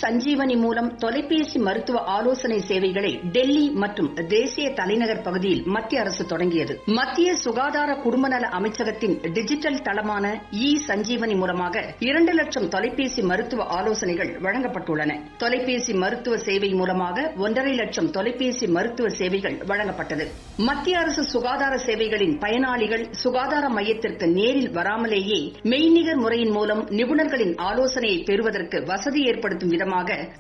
சஞ்சீவனி மூலம் தொலைபேசி மருத்துவ ஆலோசனை சேவைகளை டெல்லி மற்றும் தேசிய தலைநகர் பகுதியில் மத்திய அரசு தொடங்கியது. மத்திய சுகாதார குடும்பநல அமைச்சகத்தின் டிஜிட்டல் தளமான சஞ்சீவனி மூலமாக 2 லட்சம் தொலைபேசி மருத்துவ ஆலோசனைகள் வழங்கப்பட்டுள்ளன. தொலைபேசி மருத்துவ சேவை மூலமாக 1.5 லட்சம் தொலைபேசி மருத்துவ சேவைகள் வழங்கப்பட்டது. மத்திய அரசு சுகாதார சேவைகளின் பயனாளிகள் சுகாதார மையத்திற்கு நேரில் வராமலேயே மெய்நிகர் முறையின் மூலம் நிபுணர்களின் ஆலோசனையை பெறுவதற்கு வசதி ஏற்படுத்தும் விதமாக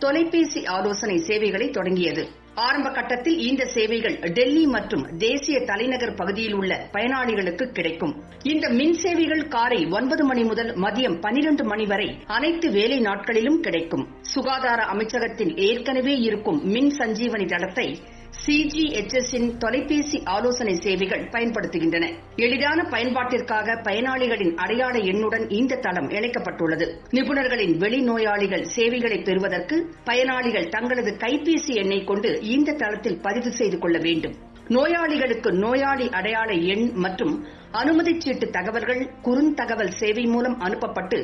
தொலைபேசி ஆலோசனை சேவைகளை தொடங்கியது. ஆரம்ப கட்டத்தில் இந்த சேவைகள் டெல்லி மற்றும் தேசிய தலைநகர் பகுதியில் உள்ள பயனாளிகளுக்கு கிடைக்கும். இந்த மின் சேவைகள் காலை 9 மணி முதல் மதியம் 12 மணி வரை அனைத்து வேலை நாட்களிலும் கிடைக்கும். சுகாதார அமைச்சகத்தில் ஏற்கனவே இருக்கும் மின் சஞ்சீவனி தளத்தை CGHS இன் தொலைபேசி ஆலோசனை சேவைகள் பயன்படுத்துகின்றன. எளிதான பயன்பாட்டிற்காக பயனாளிகளின் அடையாள எண்ணுடன் இந்த தளம் இணைக்கப்பட்டுள்ளது. நிபுணர்களின் வெளிநோயாளிகள் சேவைகளை பெறுவதற்கு பயனாளிகள் தங்களது கைபேசி எண்ணை கொண்டு இந்த தளத்தில் பதிவு செய்து கொள்ள வேண்டும். நோயாளிகளுக்கு நோயாளி அடையாள எண் மற்றும் அனுமதிச் சீட்டு தகவல்கள் குறுந்தகவல் சேவை மூலம் அனுப்பப்பட்டு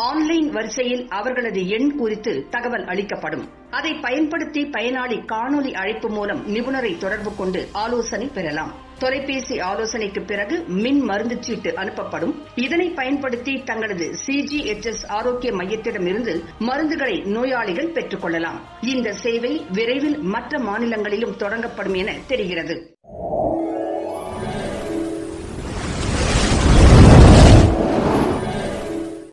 ஆன்லைன் வரிசையில் அவர்களது எண் குறித்து தகவல் அளிக்கப்படும். அதை பயன்படுத்தி பயனாளி காணொலி அழைப்பு மூலம் நிபுணரை தொடர்பு கொண்டு ஆலோசனை பெறலாம். தொலைபேசி ஆலோசனைக்கு பிறகு மின் மருந்து சீட்டு அனுப்பப்படும். இதனை பயன்படுத்தி தங்களது CGHS ஆரோக்கிய மையத்திடமிருந்து மருந்துகளை நோயாளிகள் பெற்றுக் கொள்ளலாம். இந்த சேவை விரைவில் மற்ற மாநிலங்களிலும் தொடங்கப்படும் என தெரிகிறது.